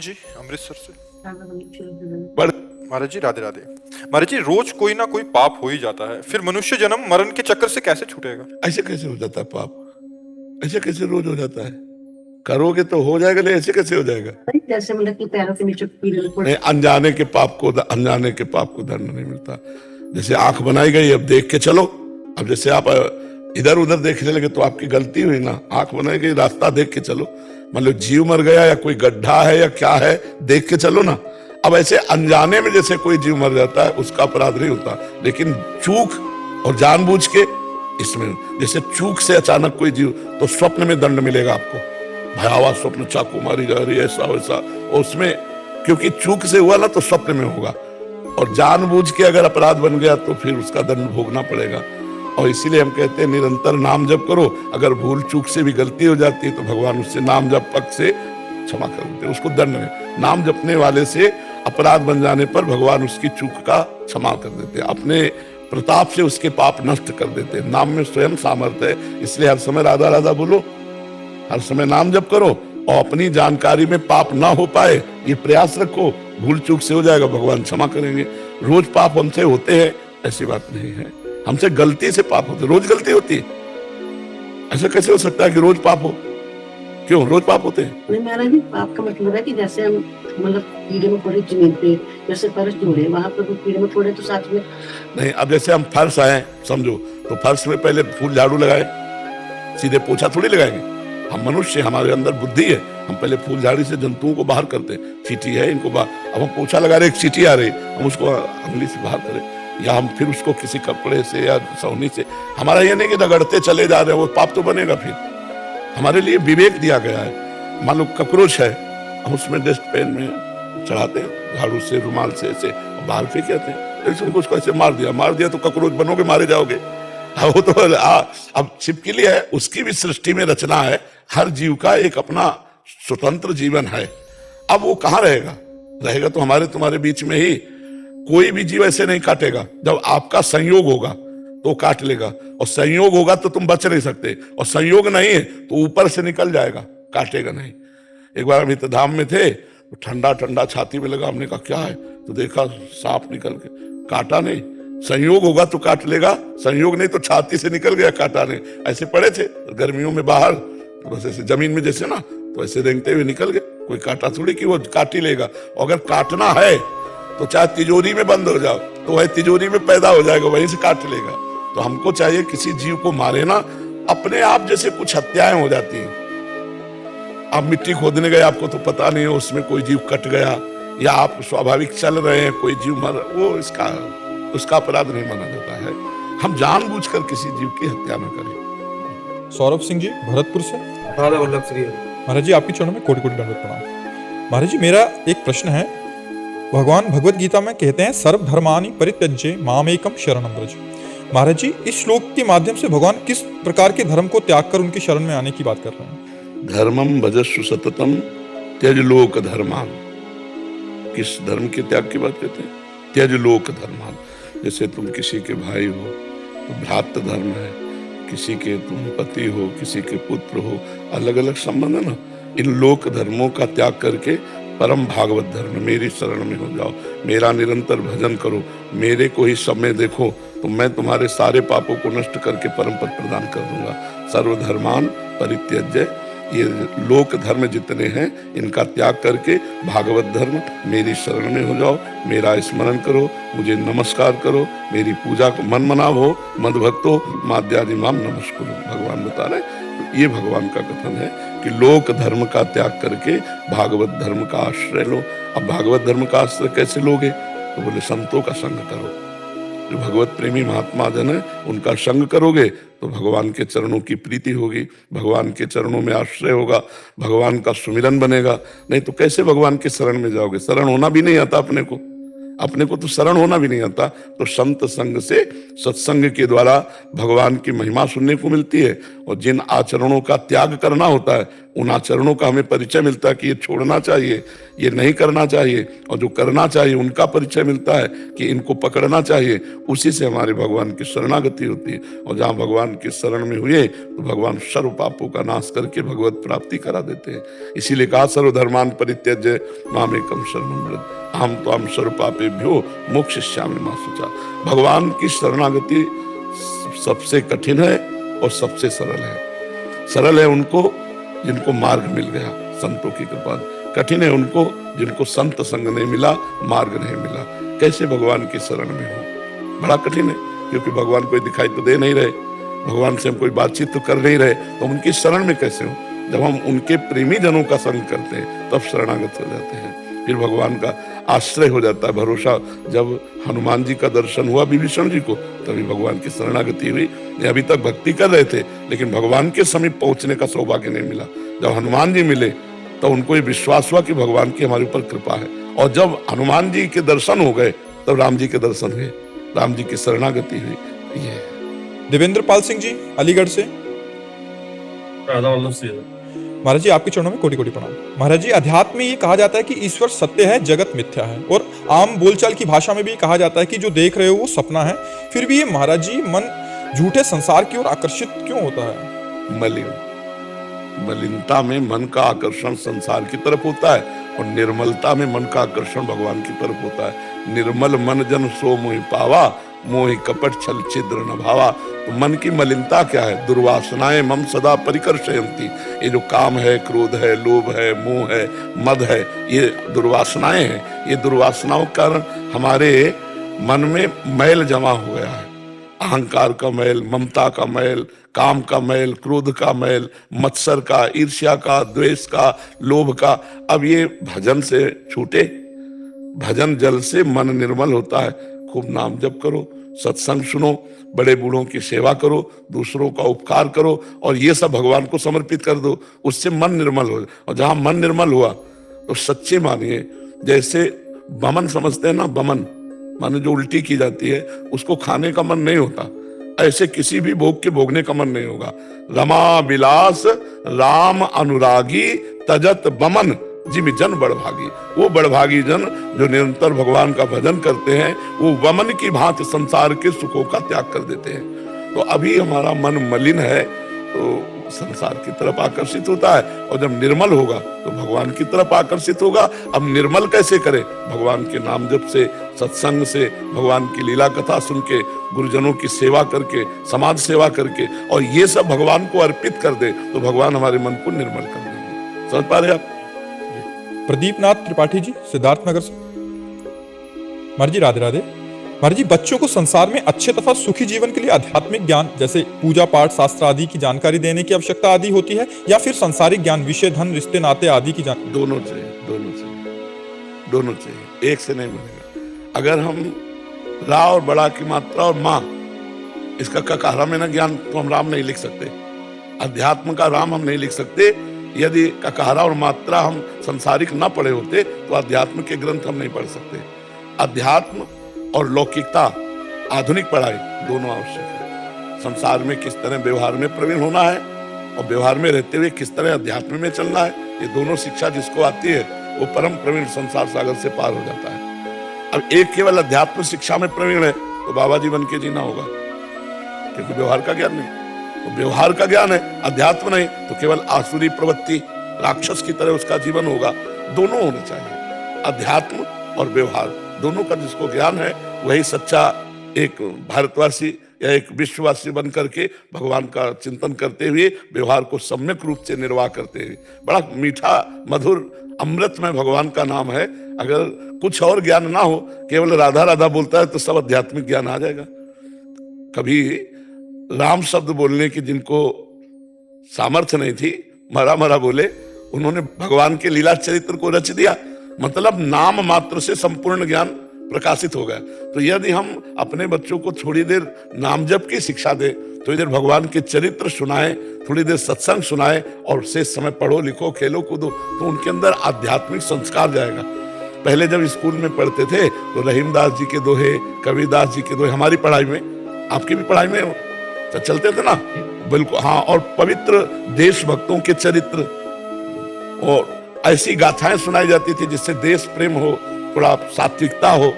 जी अमृतसर से। पर महाराज जी राधे राधे। महाराज जी रोज कोई ना कोई पाप हो ही जाता है, फिर मनुष्य जन्म मरण के चक्कर से कैसे छूटेगा? ऐसे कैसे हो जाता है पाप? ऐसे कैसे रोज हो जाता है? करोगे तो हो जाएगा, नहीं ऐसे कैसे हो जाएगा? जैसे मतलब कि पैरों के नीचे कीड़े नहीं, अनजाने के पाप को दंड नहीं मिलता। जैसे आंख बनाई गई, अब देख के चलो। अब जैसे आप इधर उधर देखने लगे तो आपकी गलती हुई ना। आंख बनाई गई, रास्ता देख के चलो। मतलब जीव मर गया या कोई गड्ढा है या क्या है, देख के चलो ना। अब ऐसे अनजाने में जैसे कोई जीव मर जाता है, उसका अपराध नहीं होता, लेकिन चूक और जानबूझ के इसमें, जैसे चूक से अचानक कोई जीव, तो स्वप्न में दंड मिलेगा आपको। भयावह स्वप्न, चाकू मारी जा रही है, ऐसा वैसा, और उसमें क्योंकि चूक से हुआ ना तो स्वप्न में होगा। और जानबूझ के अगर अपराध बन गया तो फिर उसका दंड भोगना पड़ेगा। और इसीलिए हम कहते हैं निरंतर नाम जप करो। अगर भूल चूक से भी गलती हो जाती है तो भगवान उससे नाम जप पक से क्षमा कर देते हैं, उसको दंड में। नाम जपने वाले से अपराध बन जाने पर भगवान उसकी चूक का क्षमा कर देते हैं, अपने प्रताप से उसके पाप नष्ट कर देते हैं। नाम में स्वयं सामर्थ्य है, इसलिए हर समय राधा राधा बोलो, हर समय नाम जप करो, और अपनी जानकारी में पाप ना हो पाए ये प्रयास रखो। भूल चूक से हो जाएगा, भगवान क्षमा करेंगे। रोज पाप हमसे होते हैं ऐसी बात नहीं है, हमसे गलती से पाप होते, रोज गलती होती है। ऐसा कैसे हो सकता है कि रोज पाप हो? क्यों रोज पाप होते हैं? नहीं महाराज जी, पाप का मतलब है कि जैसे हम मतलब कीड़े में पड़े जमीन पे, जैसे फर्श जोड़े वहां पर कीड़े में पड़े तो साथ में नहीं, अब जैसे हम फर्श आए समझो, तो फर्श में पहले फूल झाड़ू लगाए, सीधे पोछा थोड़ी लगाएंगे। हम मनुष्य, हमारे अंदर बुद्धि है, हम पहले फूल झाड़ी से जंतुओं को बाहर करते हैं। चींटी है, इनको बाहर, अब हम पोछा लगा रहे, एक चींटी आ रही, हम उसको अंगली से बाहर करें, या हम फिर उसको किसी कपड़े से या सौनी से, हमारा ये नहीं कि रगड़ते चले जा रहे हैं, वो पाप तो बनेगा। फिर हमारे लिए विवेक दिया गया है। मान लो ककरोच है, हम उसमें डस्टबिन में चढ़ाते हैं, झाड़ू से, रुमाल से ऐसे, और बाहर फेंक देते हैं। ऐसे उसको ऐसे मार दिया तो ककरोच बनोगे, मारे जाओगे। हाँ, वो तो अब छिपकली है, उसकी भी सृष्टि में रचना है। हर जीव का एक अपना स्वतंत्र जीवन है। अब वो कहाँ रहेगा तो हमारे तुम्हारे बीच में ही। कोई भी जीव ऐसे नहीं काटेगा, जब आपका संयोग होगा तो काट लेगा, और संयोग होगा तो तुम बच नहीं सकते, और संयोग नहीं है तो ऊपर से निकल जाएगा, काटेगा नहीं। एक बार हम तो धाम में थे, तो ठंडा ठंडा छाती में लगा, हमने कहा क्या है, तो देखा सांप निकल के, काटा नहीं। संयोग होगा तो काट लेगा, संयोग नहीं तो छाती से निकल गया, काटा नहीं। ऐसे पड़े थे गर्मियों में बाहर, तो बस ऐसे जमीन में जैसे ना, तो ऐसे रेंगते हुए निकल गए। कोई काटा थोड़ी कि वो काट ही लेगा। अगर काटना है तो चाहे तिजोरी में बंद हो जाओ, तो वही तिजोरी में पैदा हो जाएगा, वहीं से काट लेगा। तो हमको चाहिए किसी जीव को मारे ना। अपने आप जैसे कुछ हत्याएं हो जाती हैं, आप मिट्टी खोदने गए, आपको तो पता नहीं है उसमें कोई जीव कट गया, या आप स्वाभाविक चल रहे हैं, कोई जीव मर, वो उसका अपराध नहीं माना जाता है। हम जानबूझकर किसी जीव की हत्या न करें। सौरभ सिंह जी भरतपुर से। राधा वल्लभ श्री महाराज जी आपके चरणों में कोटि कोटि दंडवत प्रणाम। महाराज जी मेरा एक प्रश्न है, भगवान भगवत गीता में कहते हैं सर्व धर्मानि परित्यज्य मामेकम शरणं व्रज। महाराज जी इस श्लोक के माध्यम से भगवान किस प्रकार के धर्म को त्याग कर उनकी शरण में आने की बात कर रहे हैं? धर्मम भजस्व सततम त्यज लोक धर्मान। किस धर्म के त्याग की बात कहते हैं? त्यज लोक धर्मान। जैसे तुम किसी के भाई हो तो भ्रातृ धर्म है, किसी के तुम पति हो, किसी के पुत्र हो, अलग अलग संबंध है ना। इन लोक धर्मों का त्याग करके परम भागवत धर्म मेरी शरण में हो जाओ, मेरा निरंतर भजन करो, मेरे को ही समय देखो, तो मैं तुम्हारे सारे पापों को नष्ट करके परम पद प्रदान कर दूंगा। सर्वधर्मान परित्यज्य, ये लोक धर्म जितने हैं इनका त्याग करके भागवत धर्म मेरी शरण में हो जाओ, मेरा स्मरण करो, मुझे नमस्कार करो, मेरी पूजा को मन मनाओ, मद भक्तो माद्यादि माम नमस्कुरु। भगवान बता रहे, तो ये भगवान का कथन है कि लोक धर्म का त्याग करके भागवत धर्म का आश्रय लो। अब भागवत धर्म का आश्रय कैसे लोगे? तो बोले संतों का संग करो, जो भगवत प्रेमी महात्मा जन है उनका संग करोगे तो भगवान के चरणों की प्रीति होगी, भगवान के चरणों में आश्रय होगा, भगवान का सुमिरन बनेगा। नहीं तो कैसे भगवान के शरण में जाओगे? शरण होना भी नहीं आता अपने को। अपने को तो शरण होना भी नहीं आता, तो संत संग से, सत्संग के द्वारा भगवान की महिमा सुनने को मिलती है। और जिन आचरणों का त्याग करना होता है, उन आचरणों का हमें परिचय मिलता है कि ये छोड़ना चाहिए, ये नहीं करना चाहिए, और जो करना चाहिए उनका परिचय मिलता है कि इनको पकड़ना चाहिए। उसी से हमारे भगवान की शरणागति होती है। और जहाँ भगवान की शरण में हुए तो भगवान सर्व पापों का नाश करके भगवत प्राप्ति करा देते हैं। इसीलिए कहा सर्वधर्मान परित्यज्य मामेकं शरणं व्रज अहम त्वां सर्व पापेभ्यो मोक्षयिष्यामि मा शुचा। भगवान की शरणागति सबसे कठिन है और सबसे सरल है। सरल है उनको जिनको मार्ग मिल गया संतों की कृपा, कठिन है उनको जिनको संत संग नहीं मिला, मार्ग नहीं मिला। कैसे भगवान की शरण में हो, बड़ा कठिन है, क्योंकि भगवान कोई दिखाई तो दे नहीं रहे, भगवान से हम कोई बातचीत तो कर नहीं रहे, तो उनकी शरण में कैसे हो। जब हम उनके प्रेमी जनों का संग करते हैं तब शरणागत हो जाते हैं, फिर भगवान का आश्रय हो जाता है, भरोसा। जब हनुमान जी का दर्शन हुआ विभीषण जी को, तभी भगवान की शरणागति हुई। ये अभी तक भक्ति कर रहे थे, लेकिन भगवान के समीप पहुंचने का सौभाग्य नहीं मिला। जब हनुमान जी मिले तो उनको ये विश्वास हुआ कि भगवान की हमारे ऊपर कृपा है। और जब हनुमान जी के दर्शन हो गए तब राम जी के दर्शन हुए, राम जी की शरणागति हुई। ये देवेंद्र पाल सिंह जी अलीगढ़ से। राधा वल्लभ सिंह। महाराज जी आपके चरणों में कोटि कोटि प्रणाम। महाराज जी अध्यात्म में ये कहा जाता है कि ईश्वर सत्य है, जगत मिथ्या है, और आम बोलचाल की भाषा में भी कहा जाता है कि जो देख रहे हो वो सपना है। फिर भी ये महाराज जी मन झूठे संसार की ओर आकर्षित क्यों होता है? मलिनता में मन का आकर्षण संसार की तरफ होता है, और निर्मलता में मन का आकर्षण भगवान की तरफ होता है। निर्मल मन जन सो मोहि पावा, मोहि कपट छल छिद्र न भावा। तो मन की मलिनता क्या है? दुर्वासनाएं मम सदा परिकर्षयन्ति। ये जो काम है, क्रोध है, लोभ है, मोह है, मद है, ये दुर्वासनाएं हैं। ये दुर्वासनाओं के कारण हमारे मन में मैल जमा हो गया है। अहंकार का मैल, ममता का मैल, काम का मैल, क्रोध का मैल, मत्सर का, ईर्ष्या का, द्वेष का, लोभ का। अब ये भजन से छूटे, भजन जल से मन निर्मल होता है। खूब नाम जप करो, सत्संग सुनो, बड़े बूढ़ों की सेवा करो, दूसरों का उपकार करो, और ये सब भगवान को समर्पित कर दो। उससे मन निर्मल हो। और जहां मन निर्मल हुआ तो सच्चे मानिए, जैसे बमन समझते हैं ना, बमन माने जो उल्टी की जाती है, उसको खाने का मन नहीं होता, ऐसे किसी भी भोग के भोगने का मन नहीं होगा। रमा विलास राम अनुरागी तजत बमन जिम जन बड़भागी। वो बड़भागी जन जो निरंतर भगवान का भजन करते हैं, वो वमन की भांति संसार के सुखों का त्याग कर देते हैं। तो अभी हमारा मन मलिन है तो संसार की तरफ आकर्षित होता है, और जब निर्मल होगा तो भगवान की तरफ आकर्षित होगा। अब निर्मल कैसे करें? भगवान के नाम जप से, सत्संग से, भगवान की लीला कथा सुन के, गुरुजनों की सेवा करके, समाज सेवा करके, और ये सब भगवान को अर्पित कर दे तो भगवान हमारे मन को निर्मल कर देंगे। समझ पा रहे आप? प्रदीप नाथ त्रिपाठी जी सिद्धार्थनगर से। महाराज जी राधे राधे। महाराज जी बच्चों को संसार में अच्छे तथा सुखी जीवन के लिए आध्यात्मिक ज्ञान जैसे पूजा पाठ शास्त्र आदि की जानकारी देने की आवश्यकता आदि होती है, या फिर सांसारिक ज्ञान, विषय, धन, रिश्ते, नाते आदि की जानकारी? दोनों चाहिए, दोनों चाहिए, दोनों चाहिए, एक से नहीं बनेगा। अगर हम रा और बड़ा की मात्रा और माँ, इसका ककारा में ना ज्ञान, तो हम राम नहीं लिख सकते। अध्यात्म का राम हम नहीं लिख सकते। यदि ककारा और मात्रा हम संसारिक ना पढ़े होते तो अध्यात्म के ग्रंथ हम नहीं पढ़ सकते। अध्यात्म और लौकिकता, आधुनिक पढ़ाई दोनों आवश्यक है। संसार में किस तरह व्यवहार में प्रवीण होना है, और व्यवहार में रहते हुए किस तरह अध्यात्म में चलना है, ये दोनों शिक्षा जिसको आती है वो परम प्रवीण, संसार सागर से पार हो जाता है। अब एक केवल अध्यात्म शिक्षा में प्रवीण है तो बाबा जी बन के जीना होगा, क्योंकि व्यवहार का ज्ञान नहीं। तो व्यवहार का ज्ञान है, अध्यात्म नहीं, तो केवल आसुरी प्रवृत्ति, राक्षस की तरह उसका जीवन होगा। दोनों होने चाहिए, अध्यात्म और व्यवहार दोनों का जिसको ज्ञान है वही सच्चा एक भारतवासी या एक विश्ववासी बन करके भगवान का चिंतन करते हुए व्यवहार को सम्यक रूप से निर्वाह करते हुए। बड़ा मीठा मधुर अमृत में भगवान का नाम है। अगर कुछ और ज्ञान ना हो, केवल राधा राधा बोलता है तो सब आध्यात्मिक ज्ञान आ जाएगा। कभी राम शब्द बोलने की जिनको सामर्थ्य नहीं थी, मरा मरा बोले, उन्होंने भगवान के लीला चरित्र को रच दिया। मतलब नाम मात्र से संपूर्ण ज्ञान प्रकाशित हो गया। तो यदि हम अपने बच्चों को थोड़ी देर नाम जप की शिक्षा दें, थोड़ी देर भगवान के चरित्र सुनाएं, थोड़ी देर सत्संग सुनाएं, और शेष समय पढ़ो लिखो खेलो कूदो, तो उनके अंदर आध्यात्मिक संस्कार जाएगा। पहले जब स्कूल में पढ़ते थे तो रहीमदास जी के दोहे, कबीरदास जी के दोहे हमारी पढ़ाई में, आपकी भी पढ़ाई में चलते थे ना, बिल्कुल हाँ। और पवित्र देशभक्तों के चरित्र और ऐसी गाथाएं सुनाई जाती थी जिससे देश प्रेम हो, थोड़ा सात्विकता हो।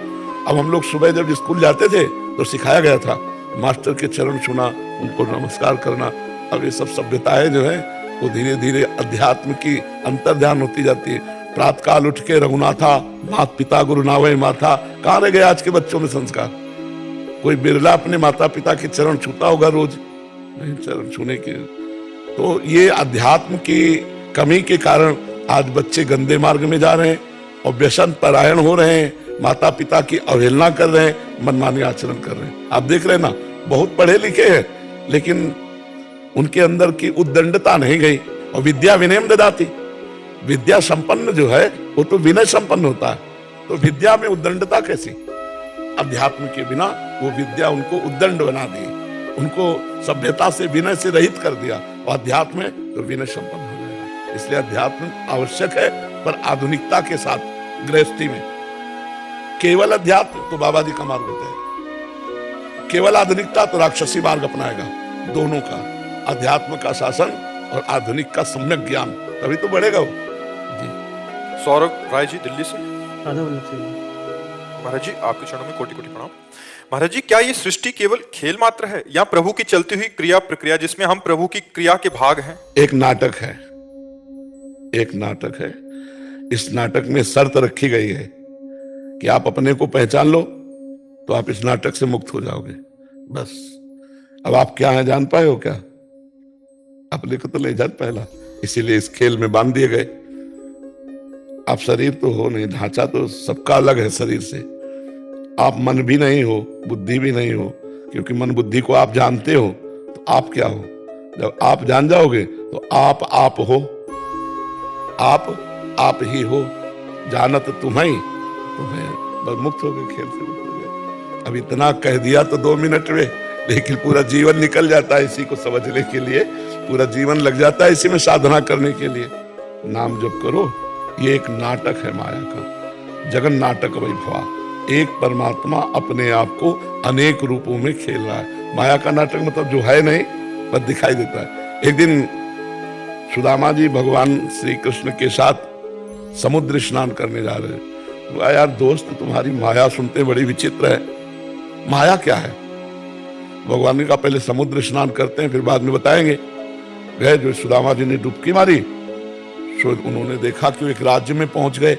अब हम लोग सुबह जब स्कूल जाते थे तो सिखाया गया था, मास्टर के चरण छूना, उनको नमस्कार करना। अब ये सब सभ्यताएं जो है वो धीरे धीरे अध्यात्म की अंतर्ध्यान होती जाती है। प्रातः काल उठ के रघुनाथा, माता पिता गुरु नावै माथा, कहाँ रह गए आज के बच्चों में संस्कार? कोई बिरला अपने माता पिता के चरण छूता होगा रोज, नहीं चरण छूने के। तो ये अध्यात्म की कमी के कारण आज बच्चे गंदे मार्ग में जा रहे हैं और व्यसन परायण हो रहे हैं, माता पिता की अवहेलना कर रहे हैं, मनमानी आचरण कर रहे हैं। आप देख रहे हैं ना, बहुत पढ़े लिखे हैं लेकिन उनके अंदर की उद्दंडता नहीं गई। और विद्या विनयम ददाति, विद्या संपन्न जो है वो तो विनय संपन्न होता है, तो विद्या में उद्दंडता कैसी? अध्यात्म के बिना वो विद्या उनको उद्दंड बना दी, उनको सभ्यता से विनय से रहित कर दिया, और अध्यात्म में तो विनय संपन्न हो जाएगा। इसलिए अध्यात्म आवश्यक है, पर आधुनिकता के साथ, गृहस्थी में। केवल अध्यात्म तो बाबा जी का मार्ग होता है, केवल आधुनिकता तो राक्षसी मार्ग अपनाएगा। दोनों का, अध्यात्म का शासन और आधुनिक का सम्यक ज्ञान, तभी तो बढ़ेगा वो। सौरभ राय जी दिल्ली से। राधा वल्लभ सिंह। महाराज जी आपके चरणों में कोटि कोटि प्रणाम। महाराज जी, क्या ये सृष्टि केवल खेल मात्र है या प्रभु की चलती हुई क्रिया प्रक्रिया जिसमें हम प्रभु की क्रिया के भाग हैं? एक नाटक है, एक नाटक है। इस नाटक में शर्त रखी गई है कि आप अपने को पहचान लो तो आप इस नाटक से मुक्त हो जाओगे, बस। अब आप क्या हैं जान पाए हो क्या? अपने को तो ले जान पहला, इसीलिए इस खेल में बांध दिए गए। आप शरीर तो हो नहीं, ढांचा तो सबका अलग है शरीर से। आप मन भी नहीं हो, बुद्धि भी नहीं हो, क्योंकि मन बुद्धि को आप जानते हो तो आप क्या हो? जब आप जान जाओगे तो आप हो, आप ही हो, जानत तुम्हें, बस मुक्त हो गए, खेल से मुक्त हो गए। अब इतना कह दिया तो 2 मिनट में, लेकिन पूरा जीवन निकल जाता है इसी को समझने के लिए, पूरा जीवन लग जाता है इसी में साधना करने के लिए। नाम जप करो, ये एक नाटक है माया का, जगन नाटक वैभवा। एक परमात्मा अपने आप को अनेक रूपों में खेल रहा है। माया का नाटक मतलब जो है नहीं, बस दिखाई देता है। एक दिन सुदामा जी भगवान श्री कृष्ण के साथ समुद्र स्नान करने जा रहे हैं। यार दोस्त, तुम्हारी माया सुनते बड़ी विचित्र है। माया क्या है? भगवान ने कहा पहले समुद्र स्नान करते हैं, फिर बाद में बताएंगे। गए, जो सुदामा जी ने डुबकी मारी, उन्होंने देखा कि एक राज्य में पहुंच गए,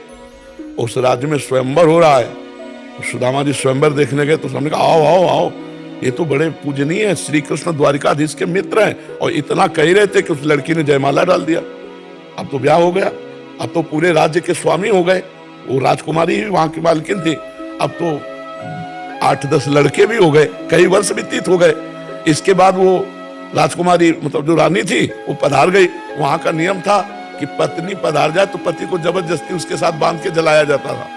उस राज्य में स्वयंवर हो रहा है। सुदामा जी स्वयंवर देखने गए तो हमने कहा आओ आओ आओ, ये तो बड़े पूजनीय है, श्री कृष्ण द्वारिकाधीश के मित्र हैं। और इतना कह रहे थे कि उस लड़की ने जयमाला डाल दिया। अब तो ब्याह हो गया, अब तो पूरे राज्य के स्वामी हो गए। वो राजकुमारी ही वहां की मालकिन थी, अब तो 8-10 लड़के भी हो गए, कई वर्ष व्यतीत हो गए। इसके बाद वो राजकुमारी मतलब जो रानी थी वो पधार गई। वहां का नियम था कि पत्नी पधार जाए तो पति को जबरदस्ती उसके साथ बांध के जलाया जाता था।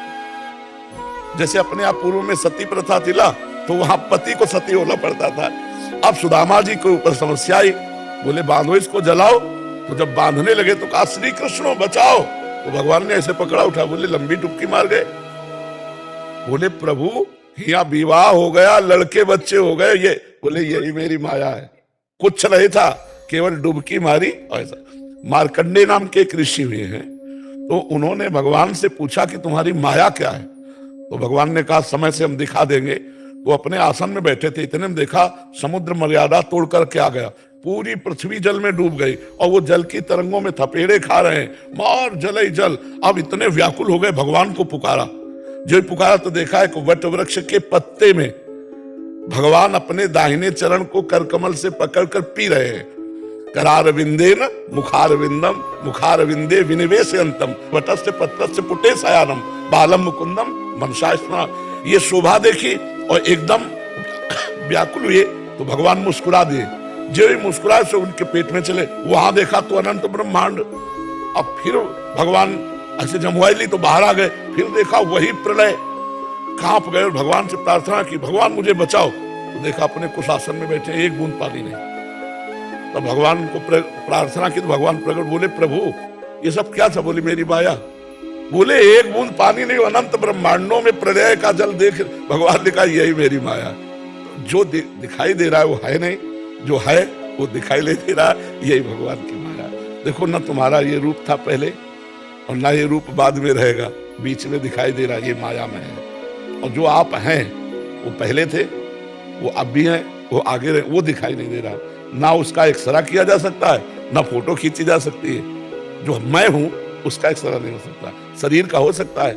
जैसे अपने आप पूर्व में सती प्रथा थी ना, तो वहां पति को सती होना पड़ता था। अब सुदामा जी के ऊपर समस्या आई, बोले बांधो इसको, जलाओ। तो जब बांधने लगे तो कहा श्री कृष्ण बचाओ, तो भगवान ने ऐसे पकड़ा उठा, बोले लंबी डुबकी मार गए। बोले प्रभु यहाँ विवाह हो गया, लड़के बच्चे हो गए, ये बोले यही मेरी माया है। कुछ नहीं था, केवल डुबकी मारी। ऐसा मार्कंडे नाम के एक ऋषि हुए हैं, तो उन्होंने भगवान से पूछा कि तुम्हारी माया क्या है? तो भगवान ने कहा समय से हम दिखा देंगे। वो अपने आसन में बैठे थे, इतने में देखा समुद्र मर्यादा तोड़ करके आ गया, पूरी पृथ्वी जल में डूब गई और वो जल की तरंगों में थपेड़े खा रहे हैं, मार जल ही जल। अब इतने व्याकुल हो गए, भगवान को पुकारा। जो पुकारा तो देखा है कि वट वृक्ष के पत्ते में भगवान अपने दाहिने चरण को करकमल से पकड़कर पी रहे हैं। करार विंदे न मुखार विंदम, मुखार विंदे विनिवेशयंतम, वटस्य पत्रस्य पुटे सयानम, बालम मुकुंदम मनसास्मरण। ये शोभा देखी और एकदम व्याकुल हुए, तो भगवान मुस्कुरा दिए। जो ही मुस्कुराए से उनके पेट में चले, वहां देखा तो अनंत ब्रह्मांड। अब फिर भगवान ऐसे जमुआई ली तो बाहर आ गए, फिर देखा वही प्रलय, कांप गए और भगवान से प्रार्थना की भगवान मुझे बचाओ। तो देखा अपने कुशासन में बैठे, एक बूंद पानी नहीं। तो भगवान को प्रार्थना की तो भगवान प्रकट, बोले प्रभु ये सब क्या था? बोली मेरी माया। बोले एक बूंद पानी नहीं, अनंत ब्रह्मांडों में प्रलय का जल देख भगवान ने कहा यही मेरी माया। जो दिखाई दे रहा है वो है नहीं, जो है वो दिखाई नहीं दे रहा, यही भगवान की माया। देखो ना, तुम्हारा ये रूप था पहले और ना ये रूप बाद में रहेगा, बीच में दिखाई दे रहा, ये माया में है। और जो आप हैं वो पहले थे, वो अब भी हैं, वो आगे रहे, वो दिखाई नहीं दे रहा। ना उसका एक्सरा किया जा सकता है, ना फोटो खींची जा सकती है। जो मैं हूं उसका एक्सरा नहीं हो सकता। शरीर का हो सकता है,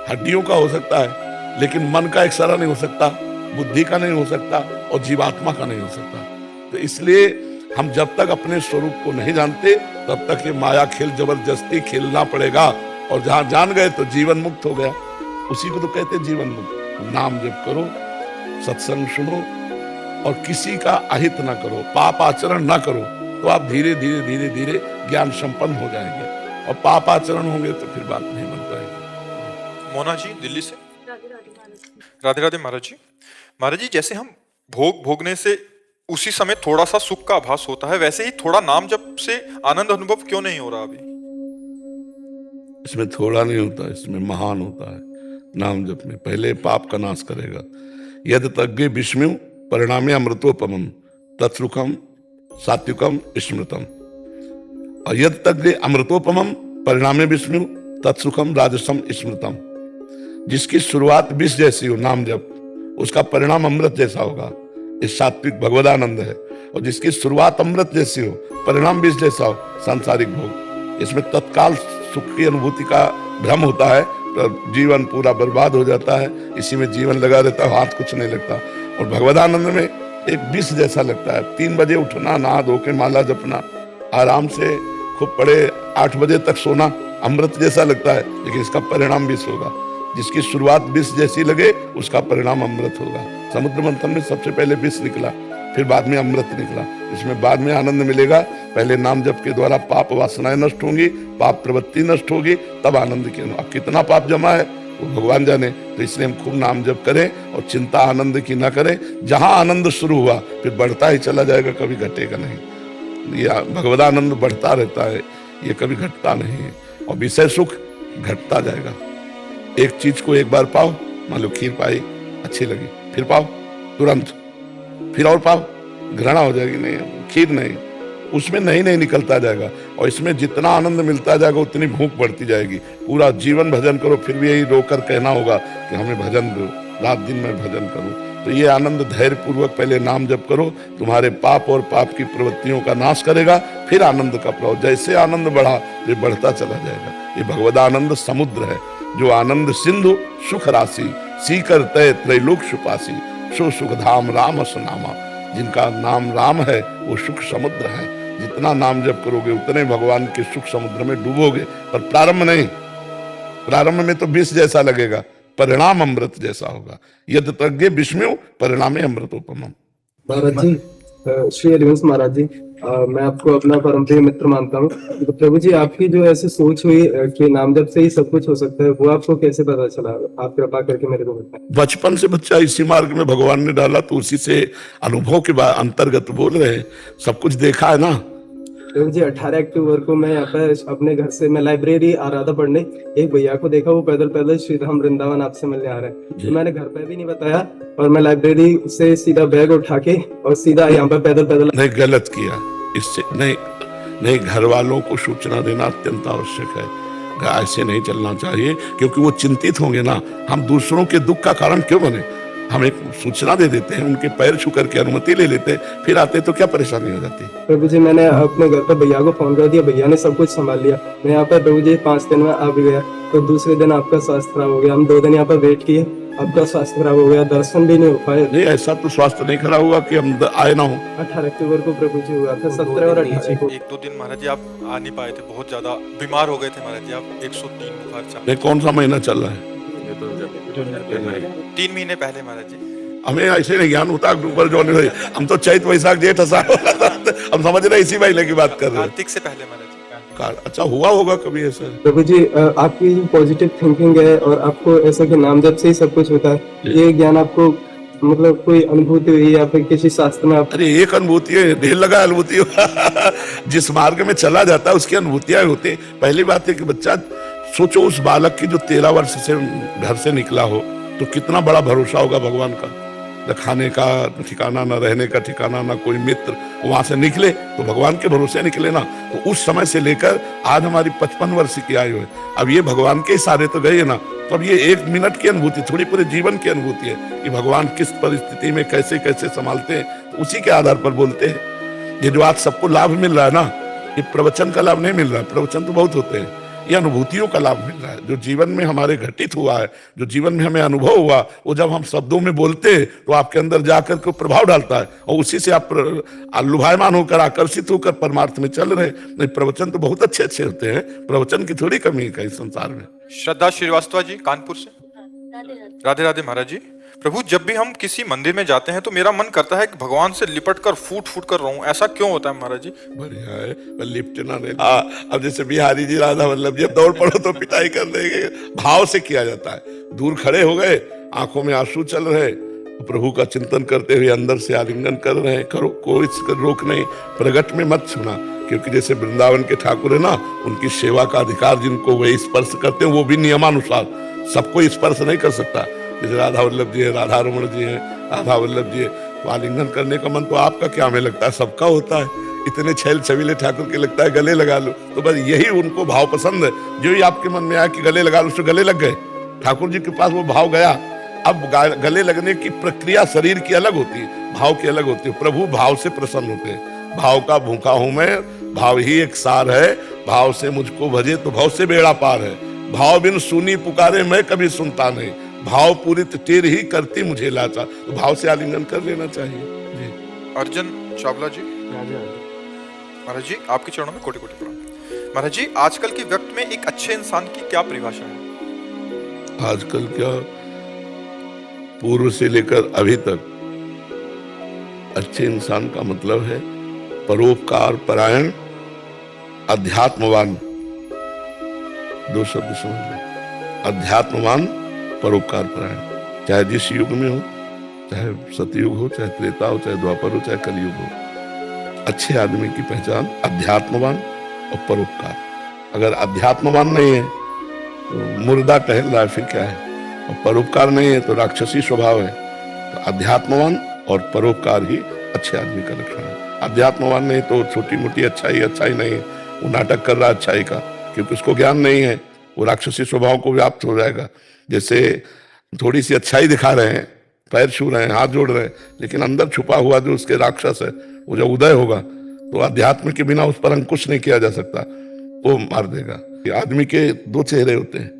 हड्डियों का हो सकता है, लेकिन मन का एक्सरा नहीं हो सकता, बुद्धि का नहीं हो सकता और जीवात्मा का नहीं हो सकता। तो इसलिए हम जब तक अपने स्वरूप को नहीं जानते तब तक ये माया खेल जबरदस्ती खेलना पड़ेगा। और जहां जान गए तो जीवन मुक्त हो गया। उसी को तो कहते हैं जीवन मुक्त। नाम जप करो, सत्संग सुनो और किसी का अहित ना करो, पाप आचरण ना करो, तो आप धीरे धीरे धीरे धीरे ज्ञान संपन्न हो जाएंगे। और पाप आचरण होंगे तो फिर बात नहीं बन पाएगी। मोना जी दिल्ली से। राधे राधे महाराज जी। महाराज जी, जैसे हम भोग भोगने से उसी समय थोड़ा सा सुख का आभास होता है, वैसे ही थोड़ा नाम जप से आनंद अनुभव क्यों नहीं हो रहा अभी? इसमें थोड़ा नहीं होता, इसमें महान होता है। नाम जप में पहले पाप का नाश करेगा। यद तज्ञे विष्णु परिणामे अमृतोपमम तत्सुखम सात्विकम स्मृतम। और यद तज्ञे अमृतोपमम परिणामे विष्णु तत्सुखम राजसम स्मृतम। जिसकी शुरुआत विष जैसी हो नाम जप, उसका परिणाम अमृत जैसा होगा। इस सात्विक भगवदानंद है। और जिसकी शुरुआत अमृत जैसी हो, परिणाम विष जैसा हो, सांसारिक भोग। इसमें तत्काल सुख की अनुभूति का भ्रम होता है, तो जीवन पूरा बर्बाद हो जाता है। इसी में जीवन लगा रहता है, हाथ कुछ नहीं लगता। और भगवदानंद में एक विष जैसा लगता है। 3 बजे उठना, नहा धो के माला जपना, आराम से खूब पड़े 8 बजे तक सोना, अमृत जैसा लगता है, लेकिन इसका परिणाम विष होगा। जिसकी शुरुआत विष जैसी लगे उसका परिणाम अमृत होगा। समुद्र मंथन में सबसे पहले विष निकला, फिर बाद में अमृत निकला। इसमें बाद में आनंद मिलेगा। पहले नाम जप के द्वारा पाप वासनाएं नष्ट होंगी, पाप प्रवृत्ति नष्ट होगी, तब आनंद की। अब कितना पाप जमा है वो भगवान जाने। तो इसलिए हम खूब नाम जप करें और चिंता आनंद की ना करें। जहां आनंद शुरू हुआ फिर बढ़ता ही चला जाएगा, कभी घटेगा नहीं। ये भगवदानंद बढ़ता रहता है, ये कभी घटता नहीं है। और विषय सुख घटता जाएगा। एक चीज को एक बार पाओ, मान लो खीर पाई, अच्छी लगी, फिर पाओ तुरंत, फिर और पाओ, घृणा हो जाएगी, नहीं खीर नहीं, उसमें नहीं निकलता जाएगा। और इसमें जितना आनंद मिलता जाएगा उतनी भूख बढ़ती जाएगी। पूरा जीवन भजन करो, फिर भी यही रोकर कहना होगा कि हमें भजन दो, रात दिन में भजन करो। तो ये आनंद धैर्य पूर्वक पहले नाम जप करो, तुम्हारे पाप और पाप की प्रवृत्तियों का नाश करेगा, फिर आनंद का प्रभाव। जैसे आनंद बढ़ा ये बढ़ता चला जाएगा। ये भगवदानंद समुद्र है, जो आनंद सिंधु सुख राशि सीकर तय त्रैलोक सुपासी सो सुख धाम राम सुनामा। जिनका नाम राम है वो सुख समुद्र है। जितना नाम जप करोगे उतने भगवान के सुख समुद्र में डूबोगे। पर प्रारंभ नहीं, प्रारंभ में तो विष जैसा लगेगा, परिणाम अमृत जैसा होगा। यद तज्ञे विष्णु परिणामे अमृतोपमम। महाराज जी, श्री हरिवंश महाराज जी, मैं आपको अपना परम प्रिय मित्र मानता हूँ। तो प्रभु जी, आपकी जो ऐसी सोच हुई कि नाम जप से ही सब कुछ हो सकता है, वो आपको कैसे पता चला? आप कृपा करके मेरे को बताएं। बचपन से बच्चा इसी मार्ग में भगवान ने डाला, तो उसी से अनुभव के अंतर्गत बोल रहे हैं। सब कुछ देखा है ना। प्रभु जी, 18 अक्टूबर को मैं यहाँ पे अपने घर से मैं लाइब्रेरी आ रहा था पढ़ने। एक भैया को देखा, वो पैदल पैदल श्री धाम वृंदावन आपसे मिलने आ रहे हैं। तो मैंने घर पे भी नहीं बताया और मैं लाइब्रेरी से सीधा बैग उठा के और सीधा यहाँ पे पैदल पैदल। नहीं, गलत किया। इससे नहीं, घर वालों को सूचना देना अत्यंत आवश्यक है। ऐसे नहीं चलना चाहिए, क्योंकि वो चिंतित होंगे ना। हम दूसरों के दुख का कारण क्यों बने? हम एक सूचना दे देते हैं, उनके पैर छू करके अनुमति ले लेते हैं, फिर आते तो क्या परेशानी हो जाती? प्रभु जी, मैंने अपने घर पर भैया को फोन कर दिया, भैया ने सब कुछ संभाल लिया। मैं यहाँ पर प्रभु जी 5 दिन में आ भी गया। तो दूसरे दिन आपका स्वास्थ्य खराब हो गया। हम 2 दिन यहाँ पर वेट किए, आपका स्वास्थ्य खराब हो गया, दर्शन भी नहीं हो पाए। नहीं, ऐसा तो स्वास्थ्य नहीं खराब हुआ कि हम आए ना हो। 18 अक्टूबर को प्रभु जी हुआ था, 17 और 18 को। 1-2 दिन महाराज जी आप आ नहीं पाए थे, बहुत ज्यादा बीमार हो गए थे महाराज जी आप। 103 बुखार चल। नहीं, कौन सा महीना चल रहा है? 3 महीने पहले महाराज जी। हमें ऐसे नहीं ज्ञान होता अक्टूबर जो नहीं, हम तो चैत वैशाख जेठ आषाढ़ हम समझ रहे इसी महीने की बात कर रहे हैं। कार्तिक से पहले महाराज जी। अच्छा, हुआ होगा कभी ऐसा? प्रभु जी, आपकी जो पॉजिटिव थिंकिंग है और आपको ऐसा कि नाम जप से ही सब कुछ होता है, ये ज्ञान आपको मतलब कोई अनुभूति हुई या फिर किसी शास्त्र में? अरे एक अनुभूति है, ढेर लगा अनुभूति जिस मार्ग में चला जाता है उसकी अनुभूतियां होती है। पहली बात है कि बच्चा सोचो उस बालक की जो 13 वर्ष से घर से निकला हो, तो कितना बड़ा भरोसा होगा भगवान का। न खाने का ठिकाना, न रहने का ठिकाना, न कोई मित्र, वहां से निकले तो भगवान के भरोसे निकले ना। तो उस समय से लेकर आज हमारी 55 वर्ष की आयु है। अब ये भगवान के इशारे तो गए ना, तो अब ये 1 मिनट की अनुभूति थोड़ी पूरे जीवन की अनुभूति है कि भगवान किस परिस्थिति में कैसे कैसे संभालते हैं, तो उसी के आधार पर बोलते हैं। ये जो आज सबको लाभ मिल रहा है ना, ये प्रवचन का लाभ नहीं मिल रहा है, प्रवचन तो बहुत होते हैं, ये अनुभूतियों का लाभ मिल रहा है। जो जीवन में हमारे घटित हुआ है, जो जीवन में हमें अनुभव हुआ, वो जब हम शब्दों में बोलते हैं तो आपके अंदर जाकर के प्रभाव डालता है, और उसी से आप लुभायमान होकर, आकर्षित होकर परमार्थ में चल रहे। नहीं, प्रवचन तो बहुत अच्छे अच्छे होते हैं, प्रवचन की थोड़ी कमी है कहीं संसार में। श्रद्धा श्रीवास्तव जी, कानपुर से। राधे राधे महाराज जी। प्रभु, जब भी हम किसी मंदिर में जाते हैं तो मेरा मन करता है कि भगवान से लिपट कर फूट फूट कर रहूं। ऐसा क्यों होता है महाराज जी? बढ़िया है, लिपटना नहीं। अब जैसे बिहारी जी, राधा वल्लभ जी, दौड़ पड़ो तो पिटाई कर देंगे, भाव से किया जाता है। दूर खड़े हो गए, आंखों में आंसू चल रहे, प्रभु का चिंतन करते हुए अंदर से आलिंगन कर रहे हैं, करो, कोई रोक नहीं, प्रगट में मत छूना। क्योंकि जैसे वृंदावन के ठाकुर है ना, उनकी सेवा का अधिकार जिनको वे स्पर्श करते हैं, वो भी नियमानुसार, सबको स्पर्श नहीं कर सकता। जैसे राधा वल्लभ जी है, राधा रमण जी है, राधा वल्लभ जी है, तो आलिंगन करने का मन तो आपका क्या हमें लगता है सबका होता है। इतने छैल छबीले ठाकुर के लगता है गले लगा लो, तो बस यही उनको भाव पसंद है। जो ही आपके मन में आया कि गले लगा लो, उससे गले लग गए, ठाकुर जी के पास वो भाव गया। अब गले लगने की प्रक्रिया शरीर की अलग होती है, भाव की अलग होती है। प्रभु भाव से प्रसन्न होते हैं। भाव का भूखा हूं मैं, भाव ही एक सार है, भाव से मुझको भजे तो भाव से बेड़ा पार है। भाव बिन सुनी पुकारे मैं कभी सुनता नहीं, भाव पूरी टेर ही करती मुझे लाचा। तो भाव से आलिंगन कर लेना चाहिए जी। अर्जुन चावला जी। महाराज जी, आपके चरणों में कोटि कोटि प्रणाम। महाराज जी, आजकल के व्यक्ति में एक अच्छे इंसान की क्या परिभाषा है? आजकल क्या, पूर्व से लेकर अभी तक अच्छे इंसान का मतलब है परोपकार परायण, अध्यात्मवान। 2 शब्द समझ लो, अध्यात्मवान, परोपकार परायण। चाहे जिस युग में हो, चाहे सतयुग हो, चाहे त्रेता हो, चाहे द्वापर हो, चाहे कलयुग हो, अच्छे आदमी की पहचान अध्यात्मवान और परोपकार। अगर अध्यात्मवान नहीं है तो मुर्दा टहल रहा है, फिर क्या है। और परोपकार नहीं है तो राक्षसी स्वभाव है। तो अध्यात्मवान और परोपकार ही अच्छे आदमी का लक्षण है। अध्यात्मवान नहीं तो छोटी मोटी अच्छाई नहीं है, वो नाटक कर रहा है अच्छाई का, क्योंकि उसको ज्ञान नहीं है, वो राक्षसी स्वभाव को व्याप्त हो जाएगा। जैसे थोड़ी सी अच्छाई दिखा रहे हैं, पैर छू रहे हैं, हाथ जोड़ रहे हैं, लेकिन अंदर छुपा हुआ जो उसके राक्षस है, वो जब उदय होगा तो अध्यात्म के बिना उस पर अंकुश नहीं किया जा सकता, वो मार देगा। आदमी के 2 चेहरे होते हैं,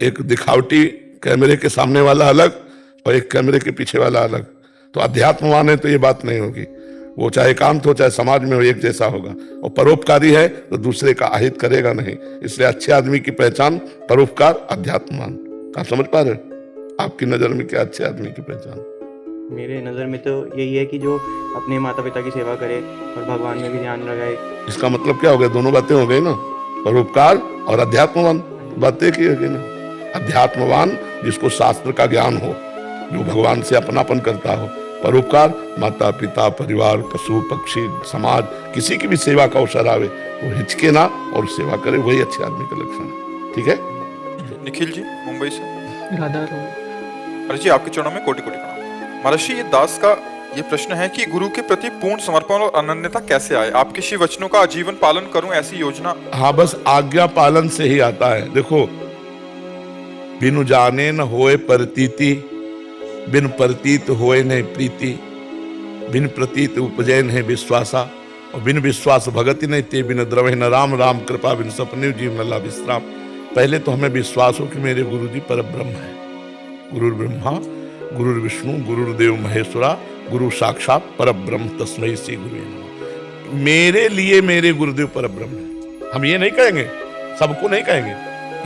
एक दिखावटी कैमरे के सामने वाला अलग और एक कैमरे के पीछे वाला अलग। तो अध्यात्मवान है तो ये बात नहीं होगी, वो चाहे एकांत हो चाहे समाज में हो, एक जैसा होगा। और परोपकारी है तो दूसरे का अहित करेगा नहीं। इसलिए अच्छे आदमी की पहचान परोपकार, अध्यात्मवान। आप समझ पा रहे हैं? आपकी नजर में क्या अच्छे आदमी की पहचान? मेरे नज़र में तो यही है कि जो अपने माता पिता की सेवा करे और भगवान में भी ध्यान लगाए। इसका मतलब क्या हो गया? दोनों बातें हो गई ना, परोपकार और अध्यात्मवान। बातें की हो गई ना। अध्यात्मवान जिसको शास्त्र का ज्ञान हो, जो भगवान से अपनापन करता हो। परोपकार माता पिता, परिवार, पशु पक्षी, समाज, किसी की भी सेवा का अवसर आवे वो हिचके ना और सेवा करे, वही अच्छे आदमी का लक्षण है। ठीक है। निखिल जी, मुंबई से। राधा महाराज जी, आपके चरणों में कोटि कोटि प्रणाम। महाराज जी, ये दास का ये प्रश्न है कि गुरु के प्रति पूर्ण समर्पण और अनन्यता कैसे आए? आपके श्री वचनों का आजीवन पालन करूं, ऐसी योजना? हाँ, बस आज्ञा पालन से ही आता है। देखो, बिनु जाने न होए प्रतीति, बिन प्रतीत होए न प्रीति, बिन प्रतीत उपजय न विश्वासा, और बिन विश्वास भगति नहीं ते, बिन द्रवहि न राम, राम कृपा बिन सपने जीव न ला विश्राम। पहले तो हमें विश्वास हो कि मेरे गुरु जी परब्रह्म है। गुरुर् ब्रह्मा गुरुर् विष्णु गुरुर्देव महेश्वरा, गुरु साक्षात परब्रह्म तस्मै श्री गुरुवे नमः। मेरे लिए मेरे गुरुदेव परब्रह्म है। हम ये नहीं कहेंगे, सबको नहीं कहेंगे,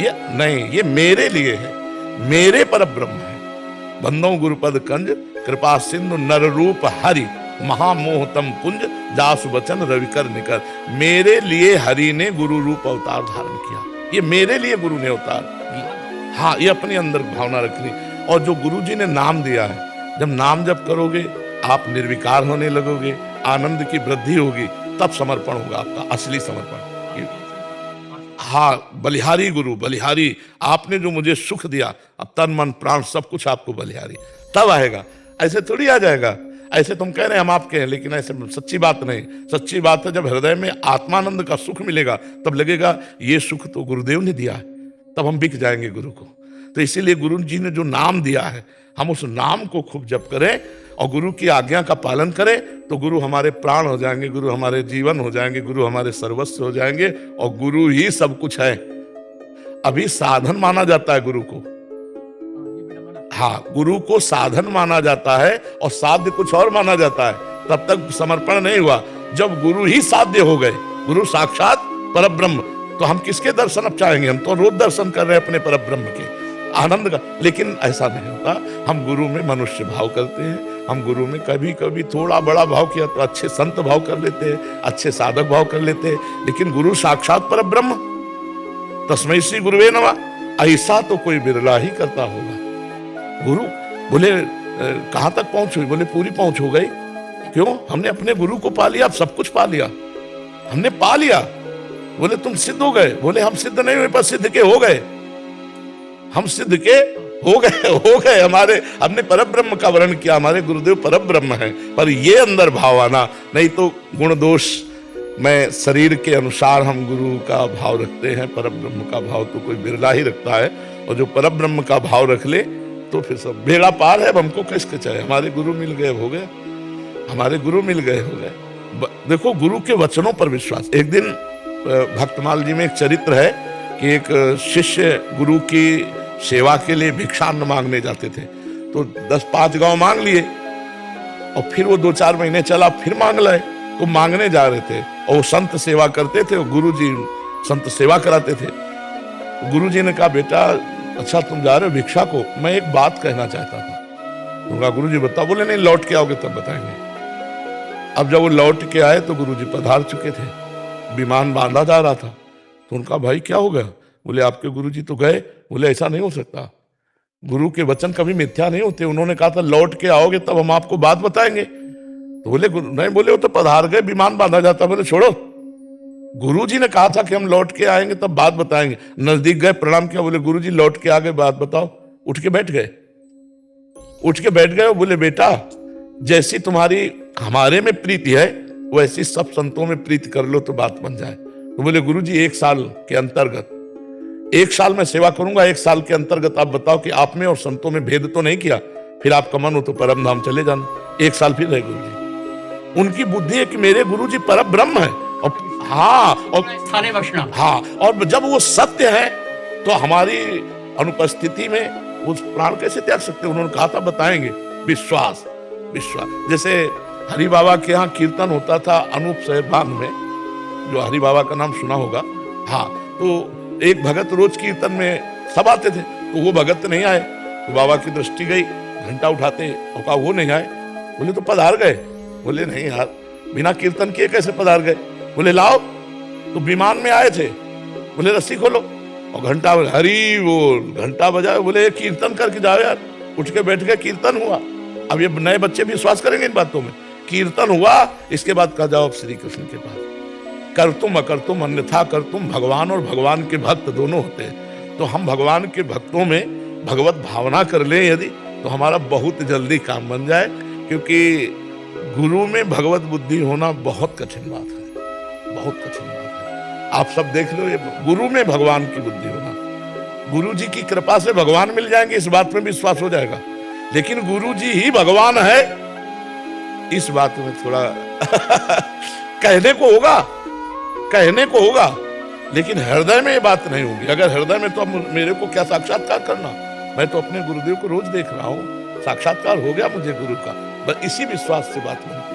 ये नहीं, ये मेरे लिए है, मेरे परब्रह्म है। बंदो गुरुपद कंज कृपा सिंधु नर रूप हरि, महामोहतम कुंज जासु वचन रविकर निकर। मेरे लिए हरि ने गुरु रूप अवतार धारण किया, ये मेरे लिए गुरु ने अवतार। हाँ, ये अपने अंदर भावना रखनी। और जो गुरु जी ने नाम दिया है, जब नाम जप करोगे आप निर्विकार होने लगोगे, आनंद की वृद्धि होगी, तब समर्पण होगा आपका असली समर्पण। हाँ, बलिहारी गुरु, बलिहारी, आपने जो मुझे सुख दिया, अब तन मन प्राण सब कुछ आपको बलिहारी, तब आएगा। ऐसे थोड़ी आ जाएगा। ऐसे तुम कह रहे हैं हम आपके हैं, लेकिन ऐसे सच्ची बात नहीं। सच्ची बात है जब हृदय में आत्मानंद का सुख मिलेगा तब लगेगा ये सुख तो गुरुदेव ने दिया है, तब हम बिक जाएंगे गुरु को। तो इसीलिए गुरु जी ने जो नाम दिया है, हम उस नाम को खूब जप करें और गुरु की आज्ञा का पालन करें, तो गुरु हमारे प्राण हो जाएंगे, गुरु हमारे जीवन हो जाएंगे, गुरु हमारे सर्वस्व हो जाएंगे, और गुरु ही सब कुछ है। अभी साधन माना जाता है गुरु को, हाँ, गुरु को साधन माना जाता है और साध्य कुछ और माना जाता है। तब तक समर्पण नहीं हुआ। जब गुरु ही साध्य हो गए, गुरु साक्षात परब्रह्म, तो हम किसके दर्शन अब चाहेंगे? हम तो रोज दर्शन कर रहे हैं अपने परब्रह्म के आनंद का। लेकिन ऐसा नहीं होता। हम गुरु में मनुष्य भाव करते हैं, हम गुरु में कभी कभी थोड़ा बड़ा भाव किया तो अच्छे संत भाव कर लेते हैं, अच्छे साधक भाव कर लेते हैं, लेकिन गुरु साक्षात परब्रह्म, तस्मै श्री गुरुवे नमः, ऐसा तो कोई बिरला ही करता होगा। गुरु बोले कहां तक पहुंच हुई? बोले पूरी पहुंच हो गई। क्यों? हमने अपने गुरु को पा लिया, अब सब कुछ पा लिया, हमने पा लिया। बोले तुम सिद्ध हो गए? बोले हम सिद्ध नहीं हुए, पर सिद्ध के हो गए, हम सिद्ध के हो गए। हमारे हमने परब्रह्म का वर्ण किया, हमारे गुरुदेव परब्रह्म है। पर ये अंदर भाव आना, नहीं तो गुण दोष में शरीर के अनुसार हम गुरु का भाव रखते हैं, परब्रह्म का भाव तो कोई बिरला ही रखता है। और जो परब्रह्म का भाव रख ले तो फिर सब बेड़ा पार है। अब हमको किसके चाहे? हमारे गुरु मिल गए, हो गए, हमारे गुरु मिल गए, हो गए। देखो गुरु के वचनों पर विश्वास। एक दिन भक्तमाल जी में एक चरित्र है कि एक शिष्य गुरु की सेवा के लिए भिक्षान्न मांगने जाते थे, तो 10-5 गांव मांग लिए और फिर वो 2-4 महीने चला, फिर मांग लाए। तो मांगने जा रहे थे और वो संत सेवा करते थे, और गुरु जी संत सेवा कराते थे। गुरु जी ने कहा बेटा अच्छा तुम जा रहे हो भिक्षा को, मैं एक बात कहना चाहता था। उनका गुरु जी बताओ। बोले नहीं, लौट के आओगे तब बताएंगे। अब जब वो लौट के आए तो गुरु जी पधार चुके थे, विमान बांधा जा रहा था। तो उनका भाई क्या हो गया? बोले आपके गुरु जी तो गए। बोले ऐसा नहीं हो सकता, गुरु के वचन कभी मिथ्या नहीं होते। उन्होंने कहा था लौट के आओगे तब हम आपको बात बताएंगे। तो बोले नहीं, बोले वो तो पधार गए, विमान बांधा जाता। बोले छोड़ो, गुरुजी ने कहा था कि हम लौट के आएंगे तब बात बताएंगे। नजदीक गए, प्रणाम किया, बोले गुरुजी लौट के आ गए, बात बताओ। उठ के बैठ गए, उठ के बैठ गए। बोले बेटा जैसी तुम्हारी हमारे में प्रीति है वैसी सब संतों में प्रीति कर लो तो बात बन जाए। तो बोले गुरुजी 1 साल के अंतर्गत, 1 साल में सेवा करूंगा, 1 साल के अंतर्गत आप बताओ कि आप में और संतों में भेद तो नहीं किया, फिर आपका मन हो तो परम धाम चले जाना। 1 साल फिर रहे गुरुजी। उनकी बुद्धि है कि मेरे गुरुजी परम ब्रह्म है। और हाँ, और जब वो सत्य है तो हमारी अनुपस्थिति में उस प्राण कैसे त्याग सकते? उन्होंने कहा था बताएंगे। विश्वास, विश्वास। जैसे हरि बाबा के यहाँ कीर्तन होता था अनूप शहरबाग में, जो हरि बाबा का नाम सुना होगा। हाँ, तो एक भगत रोज कीर्तन में सब आते थे, तो वो भगत नहीं आए। तो बाबा की दृष्टि गई, घंटा उठाते और कहा वो नहीं आए। बोले तो पधार गए। बोले नहीं यार, बिना कीर्तन किए कैसे पधार गए? बोले लाओ, तो विमान में आए थे। बोले रस्सी खोलो, और घंटा हरी बोल, घंटा बजाए। बोले कीर्तन करके जाओ यार। उठ के बैठ गए, कीर्तन हुआ। अब ये नए बच्चे भी विश्वास करेंगे इन बातों में। कीर्तन हुआ, इसके बाद कहा जाओ श्री कृष्ण के पास। कर तुम अकर तुम अन्यथा कर तुम, भगवान और भगवान के भक्त दोनों होते हैं। तो हम भगवान के भक्तों में भगवत भावना कर लें यदि, तो हमारा बहुत जल्दी काम बन जाए। क्योंकि गुरु में भगवत बुद्धि होना बहुत कठिन बात है, बहुत कठिन बात है। आप सब देख लो, ये गुरु में भगवान की बुद्धि होना, गुरु जी की कृपा से भगवान मिल जाएंगे, इस बात में विश्वास हो जाएगा। लेकिन गुरु जी ही भगवान है, इस बात में थोड़ा कहने को होगा, कहने को होगा, लेकिन हृदय में ये बात नहीं होगी। अगर हृदय में, तो अब मेरे को क्या साक्षात्कार करना? मैं तो अपने गुरुदेव को रोज देख रहा हूँ, साक्षात्कार हो गया मुझे गुरु का। बस इसी विश्वास से बात बनी।